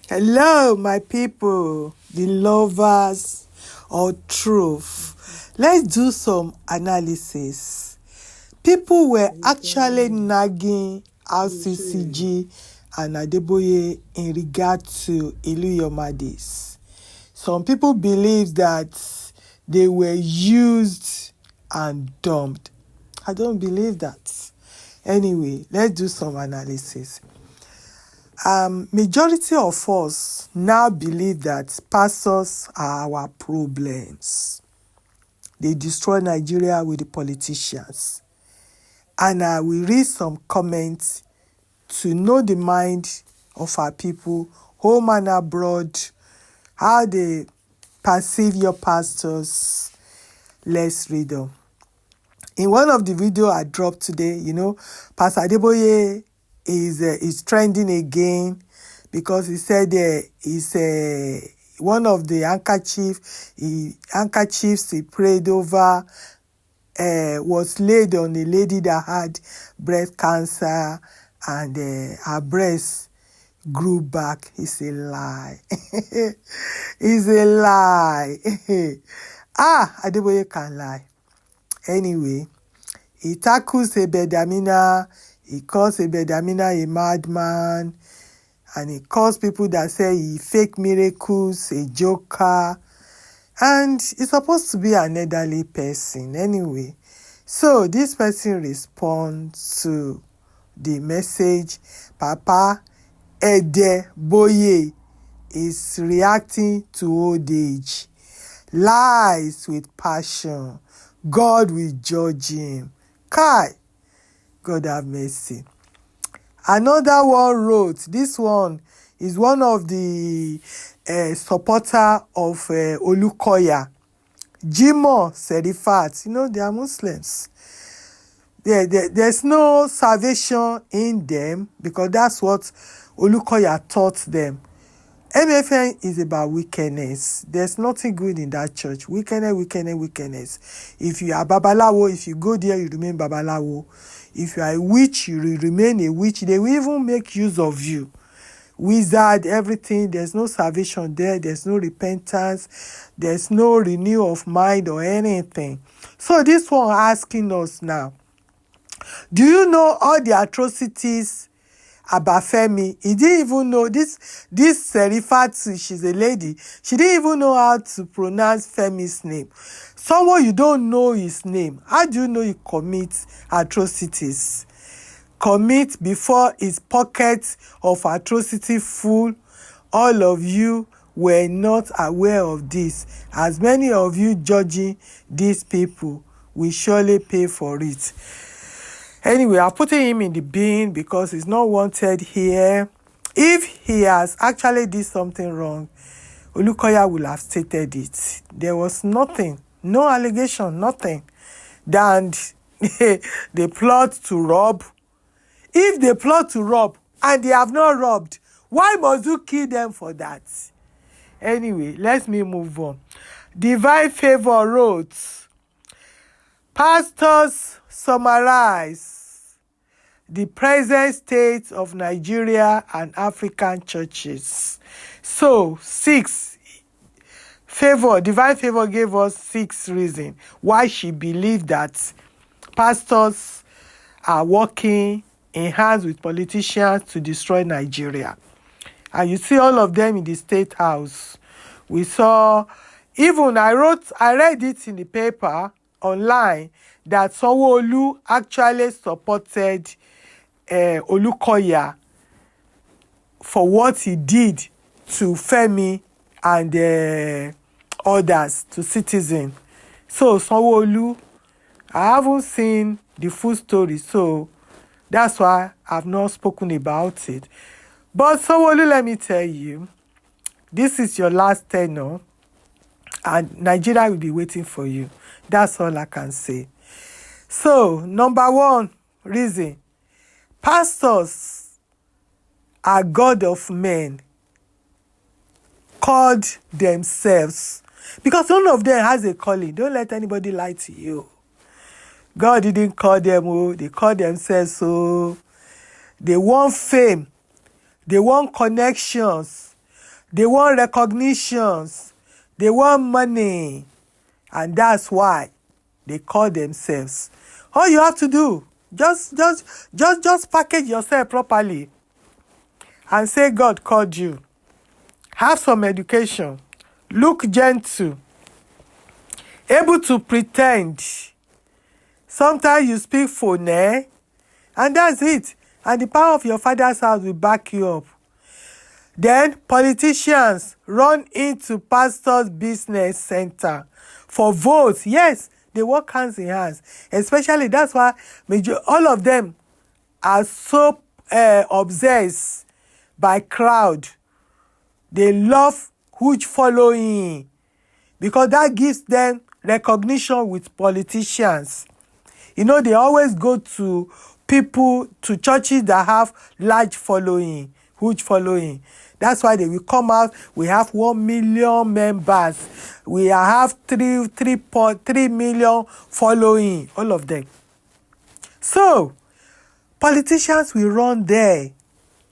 Hello, my people, the lovers of truth. Let's do some analysis. People were actually nagging RCCG and Adeboye in regard to Iluyomade. Some people believe that they were used and dumped. I don't believe that. Anyway, let's do some analysis. Majority of us now believe that pastors are our problems. They destroy Nigeria with the politicians. And I will read some comments to know the mind of our people, home and abroad, how they perceive your pastors. Let's read them. In one of the videos I dropped today, Pastor Adeboye is trending again because he said he's one of the handkerchiefs he prayed over was laid on a lady that had breast cancer and her breast grew back. It's a lie. It's a lie. Adeboye can lie. Anyway, he tackles Ebedamina. He calls Ebedamina a madman, and he calls people that say he fake miracles a joker, and he's supposed to be an elderly person anyway. So this person responds to the message. Papa Adeboye is reacting to old age, lies with passion. God will judge him. Kai, God have mercy. Another one wrote, this one is one of the supporter of Olukoya, Jimoh Serifat. They are Muslims. There's no salvation in them because that's what Olukoya taught them. MFN is about wickedness. There's nothing good in that church. Wickedness. If you are Babalawo, if you go there, you remain Babalawo. If you are a witch, you will remain a witch. They will even make use of you. Wizard, everything. There's no salvation there. There's no repentance. There's no renewal of mind or anything. So this one asking us now, do you know all the atrocities about Femi? He didn't even know this Serifat, she's a lady. She didn't even know how to pronounce Femi's name. Someone you don't know his name. How do you know he commits atrocities? Commit before his pocket of atrocity full. All of you were not aware of this. As many of you judging these people will surely pay for it. Anyway, I'm putting him in the bin because he's not wanted here. If he has actually did something wrong, Olukoya will have stated it. There was nothing, no allegation, nothing. Then they plot to rob. If they plot to rob and they have not robbed, why must you kill them for that? Anyway, let me move on. Divine Favor wrote, pastors summarize the present state of Nigeria and African churches. So, Divine Favor gave us 6 reasons why she believed that pastors are working in hands with politicians to destroy Nigeria. And you see all of them in the State House. We saw, even I read it in the paper online that Sanwo-Olu actually supported Olukoya for what he did to Femi and others, to citizens. So Sanwo-Olu, I haven't seen the full story, so that's why I've not spoken about it. But Sanwo-Olu, let me tell you, this is your last tenure, and Nigeria will be waiting for you. That's all I can say. So, number 1 reason, pastors are God of men, called themselves, because none of them has a calling. Don't let anybody lie to you. God didn't call them, they call themselves, so they want fame, they want connections, They want recognitions. They want money. And that's why they call themselves. All you have to do, just package yourself properly and say God called you. Have some education. Look gentle. Able to pretend. Sometimes you speak phone, and that's it. And the power of your father's house will back you up. Then politicians run into pastors' business center for votes. Yes, they work hands in hands. Especially, that's why all of them are so obsessed by crowd. They love huge following because that gives them recognition with politicians. You know, they always go to churches that have large following, huge following. That's why they will come out. We have 1 million members. We have 3.3 million following, all of them. So, politicians will run there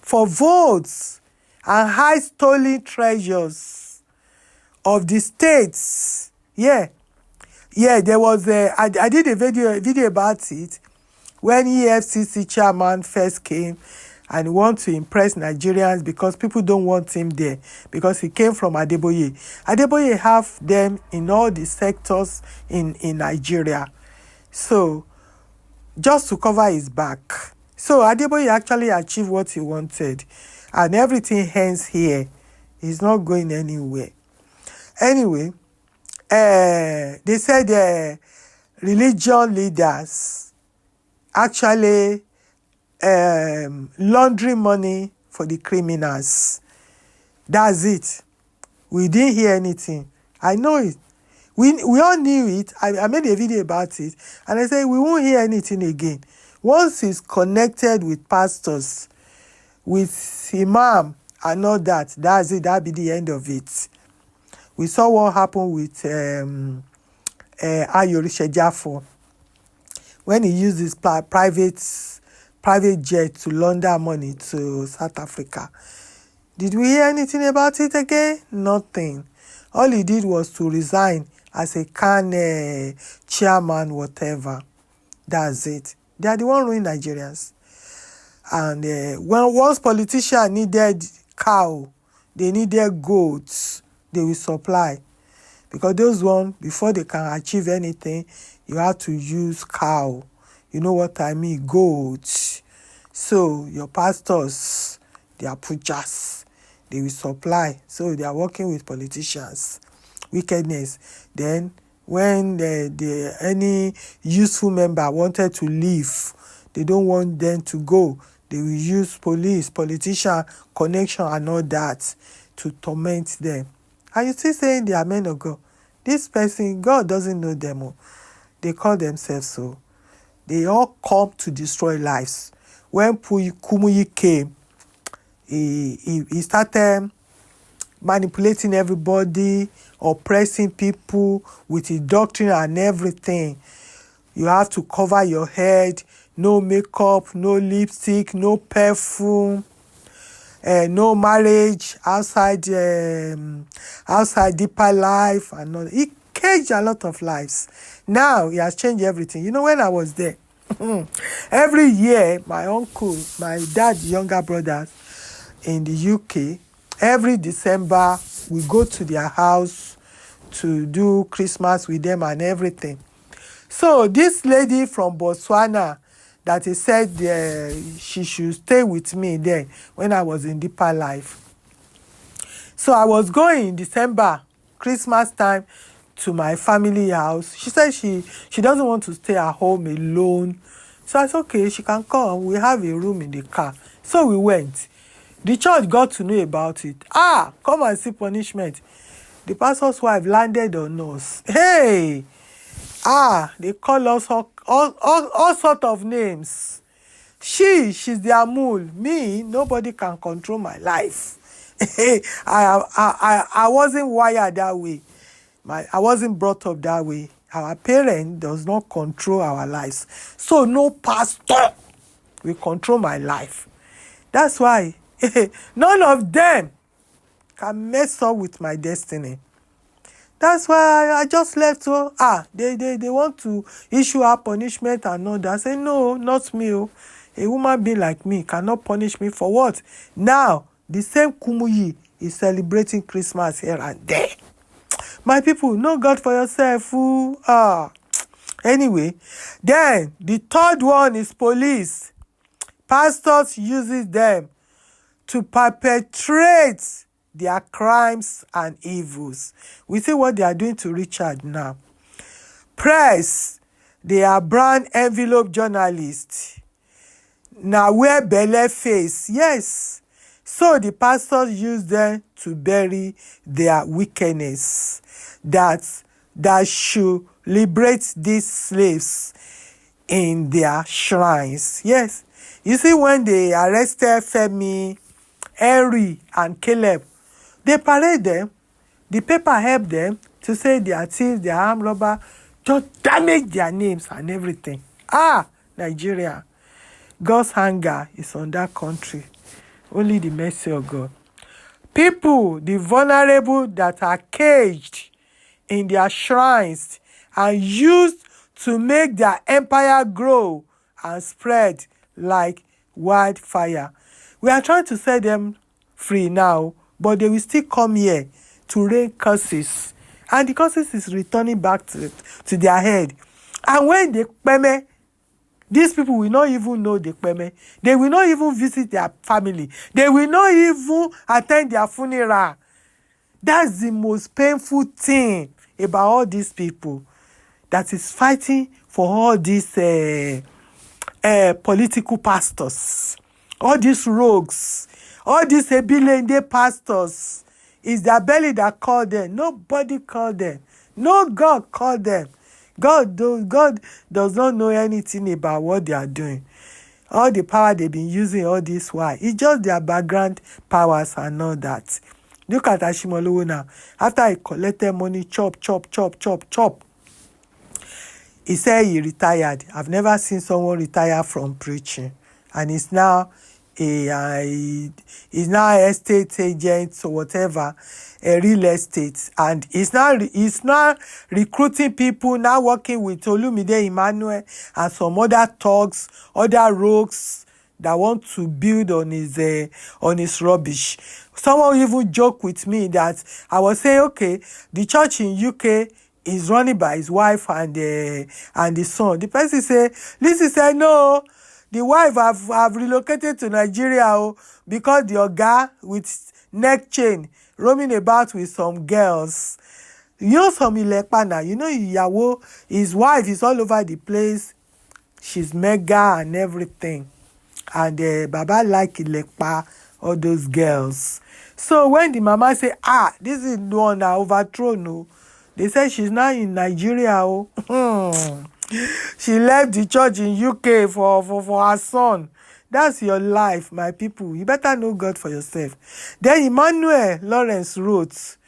for votes and high stolen treasures of the states. Yeah, there was I did a video about it when EFCC chairman first came and want to impress Nigerians because people don't want him there because he came from Adeboye. Adeboye have them in all the sectors in Nigeria. So, just to cover his back. So, Adeboye actually achieved what he wanted. And everything ends here. He's not going anywhere. Anyway, they said religion leaders actually laundering money for the criminals. That's it. We didn't hear anything. I know it. We all knew it. I made a video about it. And I said we won't hear anything again. Once it's connected with pastors, with imam and all that, that's it. That'll be the end of it. We saw what happened with Ayorisejafo when he used his private jet to launder money to South Africa. Did we hear anything about it again? Nothing. All he did was to resign as a CAN chairman, whatever. That's it. They are the one ruining Nigerians. And once politicians needed cow, they needed goats, they will supply. Because those ones, before they can achieve anything, you have to use cow. You know what I mean? Goats. So your pastors, they are preachers. They will supply. So they are working with politicians. Wickedness. Then when any useful member wanted to leave, they don't want them to go. They will use police, politician, connection and all that to torment them. And you still saying they are men of God. This person, God doesn't know them all. They call themselves so. They all come to destroy lives. When Kumuyi came, he started manipulating everybody, oppressing people with his doctrine and everything. You have to cover your head, no makeup, no lipstick, no perfume, no marriage outside deeper life and all. He caged a lot of lives. Now he has changed everything. You know, when I was there, every year my uncle, my dad's younger brothers in the UK, every December we go to their house to do Christmas with them and everything. So this lady from Botswana that he said she should stay with me then when I was in deeper life. So I was going in December, Christmas time, to my family house. She said she doesn't want to stay at home alone. So I said, okay, she can come. We have a room in the car. So we went. The church got to know about it. Come and see punishment. The pastor's wife landed on us. Hey! They call us all sort of names. She's their mule. Me, nobody can control my life. I wasn't wired that way. I wasn't brought up that way. Our parent does not control our lives. So no pastor will control my life. That's why none of them can mess up with my destiny. That's why I just left. They want to issue her punishment and all that. I say, no, not me. A woman being like me cannot punish me for what? Now, the same Kumuyi is celebrating Christmas here and there. My people, know God for yourself. Anyway, then the third one is police. Pastors uses them to perpetrate their crimes and evils. We see what they are doing to Richard now. Press, they are brown envelope journalists. Now wear belle face. Yes. So the pastors use them to bury their wickedness. That should liberate these slaves in their shrines. Yes. You see, when they arrested Femi, Henry, and Caleb, they parade them. The paper helped them to say they are thieves, they are armed robbers, just damage their names and everything. Nigeria. God's anger is on that country. Only the mercy of God. People, the vulnerable that are caged in their shrines and used to make their empire grow and spread like wildfire. We are trying to set them free now, but they will still come here to rain curses. And the curses is returning back to their head. And when they peme, these people will not even know the peme. They will not even visit their family. They will not even attend their funeral. That's the most painful thing about all these people that is fighting for all these political pastors, all these rogues, all these Ebilende pastors. It's their belly that called them. Nobody called them. No God called them. God does not know anything about what they are doing. All the power they've been using all this while, it's just their background powers and all that. Look at Ashimolowo now. After he collected money, chop. He said he retired. I've never seen someone retire from preaching. And he's now he's now an estate agent or whatever, a real estate. And he's now recruiting people, now working with Iluyomade Emmanuel and some other thugs, other rogues that want to build on his rubbish. Someone even joked with me that I was saying, okay, the church in UK is running by his wife and the son. The person said, Lizzie said, no, the wife have relocated to Nigeria because the oga with neck chain roaming about with some girls. You know some Ilepa now. You know Iyawo, his wife is all over the place. She's mega and everything. And Baba like Ilepa, all those girls. So when the mama say, this is the one that overthrown, they say she's now in Nigeria. She left the church in UK for her son. That's your life, my people. You better know God for yourself. Then Emmanuel Lawrence wrote,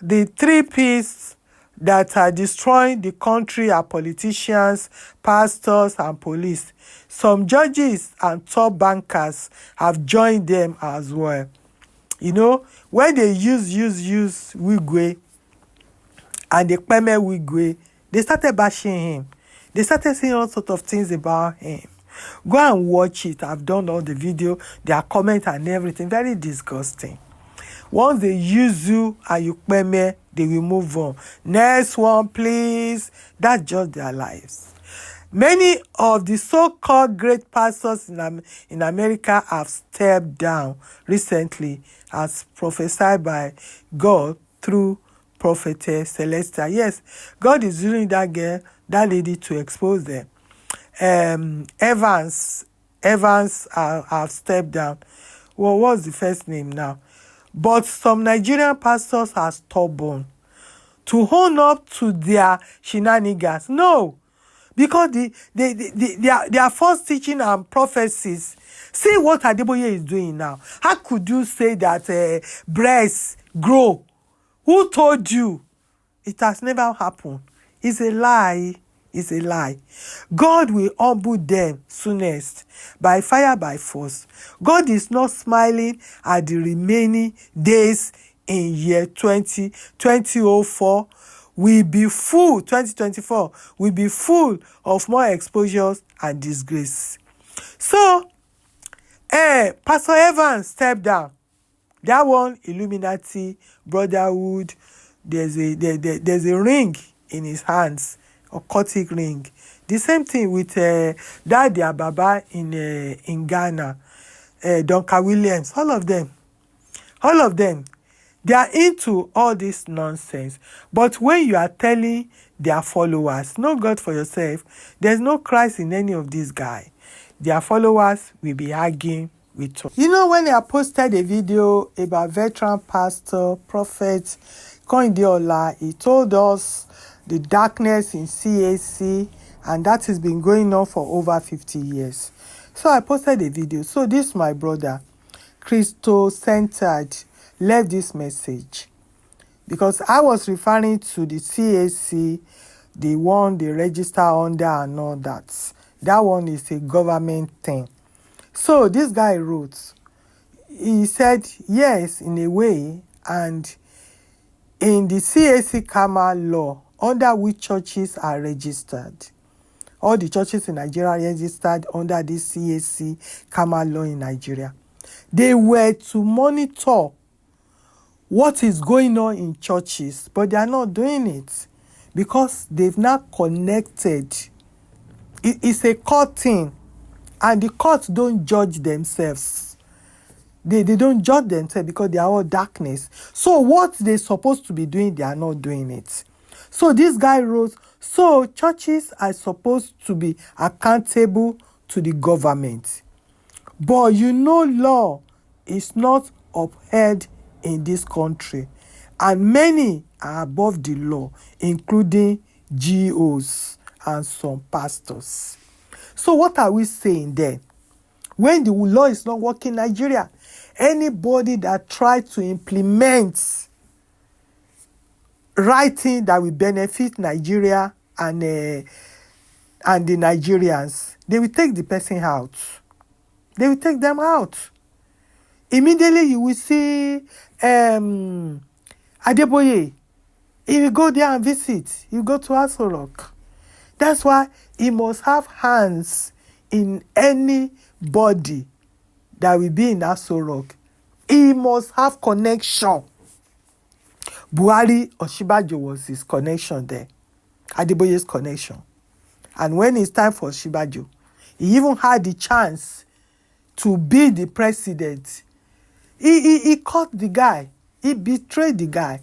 the 3 P's that are destroying the country are politicians, pastors, and police. Some judges and top bankers have joined them as well. You know, when they use Wigwe and they peme Wigwe, they started bashing him. They started saying all sorts of things about him. Go and watch it. I've done all the video, their comments and everything. Very disgusting. Once they use you and you peme, they will move on. Next one, please. That's just their lives. Many of the so-called great pastors in America have stepped down recently, as prophesied by God through prophetess Celestia. Yes, God is using that lady to expose them. Evans have stepped down. Well, what's the first name now? But some Nigerian pastors are stubborn to own up to their shenanigans. No, because their false teaching and prophecies. See what Adeboye is doing now. How could you say that breasts grow? Who told you? It has never happened. It's a lie. It's a lie. God will humble them soonest, by fire, by force. God is not smiling at the remaining days in year 2004 will be full, 2024 will be full of more exposures and disgrace. So, Pastor Evans stepped down. That one, Illuminati, brotherhood, there's a ring in his hands, occultic ring. The same thing with that their Baba in Ghana, Duncan Williams, all of them, they are into all this nonsense. But when you are telling their followers, know God for yourself, there's no Christ in any of these guys. Their followers will be arguing with us. You know, when I posted a video about veteran pastor, prophet Koinde Ola, he told us the darkness in CAC, and that has been going on for over 50 years. So I posted a video. So this my brother, Christo-centered, left this message. Because I was referring to the CAC, the one they register under and all that. That one is a government thing. So this guy wrote, he said, yes, in a way, and in the CAC Karma law, under which churches are registered. All the churches in Nigeria registered under this CAC Karma law in Nigeria. They were to monitor what is going on in churches, but they are not doing it because they've not connected. It's a court thing, and the courts don't judge themselves. They don't judge themselves because they are all darkness. So what they're supposed to be doing, they are not doing it. So this guy wrote, so churches are supposed to be accountable to the government. But you know, law is not upheld in this country, and many are above the law, including GOs and some pastors. So what are we saying then? When the law is not working in Nigeria, anybody that tries to implement writing that will benefit Nigeria and the Nigerians, they will take the person out. They will take them out. Immediately you will see Adeboye. He will go there and visit. He will go to Aso Rock. That's why he must have hands in anybody that will be in Aso Rock. He must have connection. Buhari Oshibajo was his connection there. Adeboye's connection. And when it's time for Oshibajo, he even had the chance to be the president. He caught the guy. He betrayed the guy.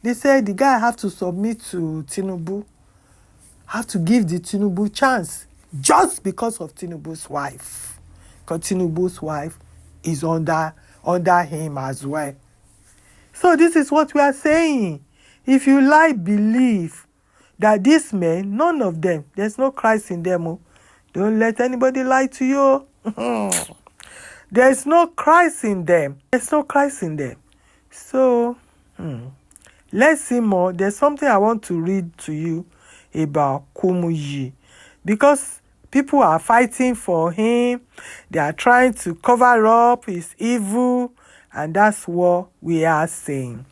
They said the guy have to submit to Tinubu, have to give the Tinubu chance just because of Tinubu's wife. Because Tinubu's wife is under him as well. So this is what we are saying. If you believe that these men, none of them, there's no Christ in them. Oh. Don't let anybody lie to you. There's no Christ in them. There's no Christ in them. So, let's see more. There's something I want to read to you about Kumuyi. Because people are fighting for him. They are trying to cover up his evil. And that's what we are saying.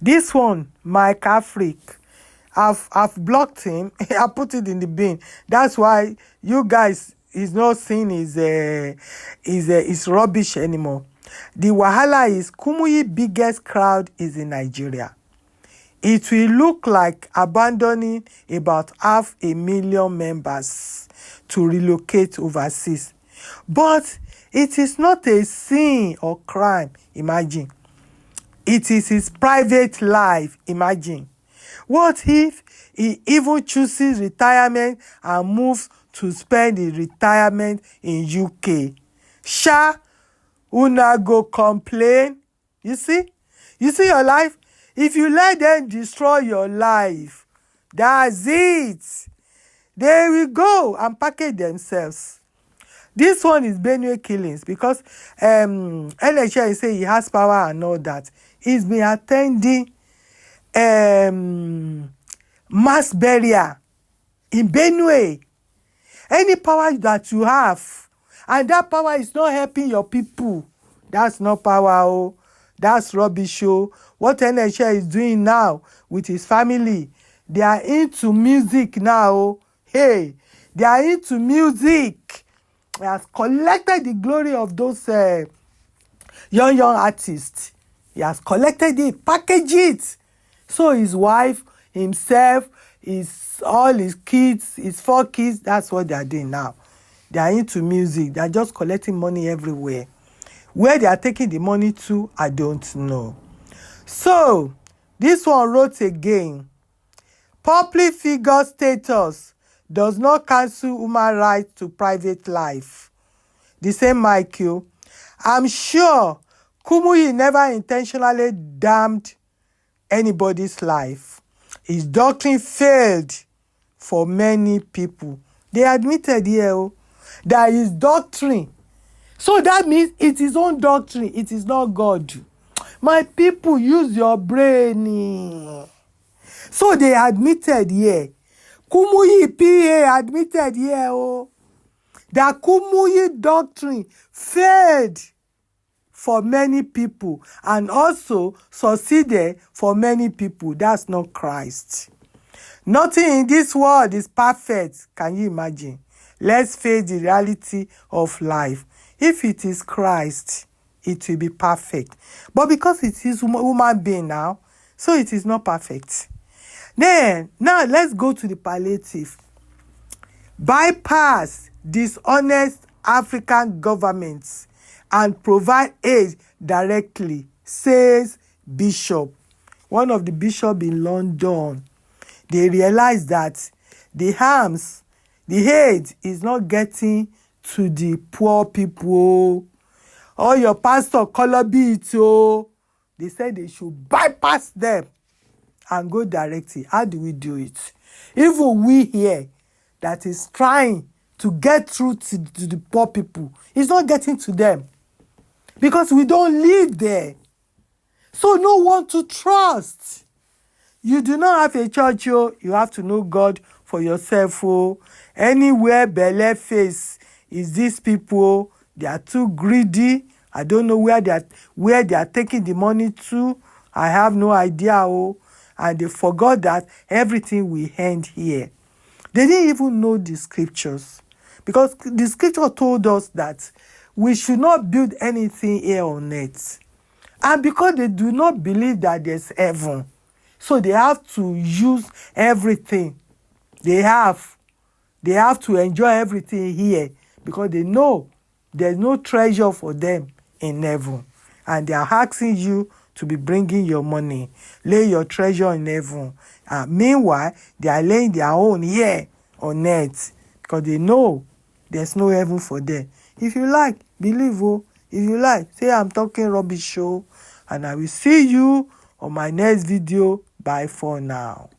This one, Mike Afric, I've blocked him. I put it in the bin. That's why you guys is not seeing his rubbish anymore. The wahala is Kumuyi biggest crowd is in Nigeria. It will look like abandoning about 500,000 members to relocate overseas. But it is not a sin or crime, imagine. It is his private life, imagine. What if he even chooses retirement and moves to spend his retirement in UK? Sha, una go complain. You see your life? If you let them destroy your life, that's it. They will go and package themselves. This one is Benue killings because NHS say he has power and all that. He's been attending mass burial in Benue. Any power that you have, and that power is not helping your people, that's not power. Oh. That's rubbish. What NHL is doing now with his family, they are into music now. Hey, they are into music. He has collected the glory of those young artists. He has collected it, packaged it. So his wife, himself, all his kids, his 4 kids, that's what they are doing now. They are into music. They are just collecting money everywhere. Where they are taking the money to, I don't know. So, this one wrote again. Public figure status does not cancel human right to private life. The same Michael. I'm sure Kumuyi never intentionally damned anybody's life. His doctrine failed for many people. They admitted here that his doctrine. So that means it's his own doctrine. It is not God. My people, use your brain. So they admitted here. Kumuyi PA admitted here that Kumuyi doctrine failed for many people and also succeeded for many people. That's not Christ. Nothing in this world is perfect. Can you imagine? Let's face the reality of life. If it is Christ, it will be perfect. But because it is human being now, so it is not perfect. Then, now let's go to the palliative. Bypass dishonest African governments and provide aid directly, says Bishop. One of the bishops in London. They realized that the harms, the aid is not getting to the poor people. All your pastor color beat. They said they should bypass them and go directly. How do we do it? Even we here that is trying to get through to the poor people, it's not getting to them because we don't live there. So no one to trust. You do not have a church, you have to know God for yourself. Anywhere belle face is these people, they are too greedy. I don't know where they are taking the money to. I have no idea. And they forgot that everything will end here. They didn't even know the scriptures, because the scripture told us that we should not build anything here on earth. And because they do not believe that there's heaven, so they have to use everything they have. They have to enjoy everything here because they know there's no treasure for them in heaven. And they are asking you to be bringing your money. Lay your treasure in heaven. Meanwhile, they are laying their own here on earth because they know there's no heaven for them. If you like, believe. If you like, say I'm talking rubbish. And I will see you on my next video. Bye for now.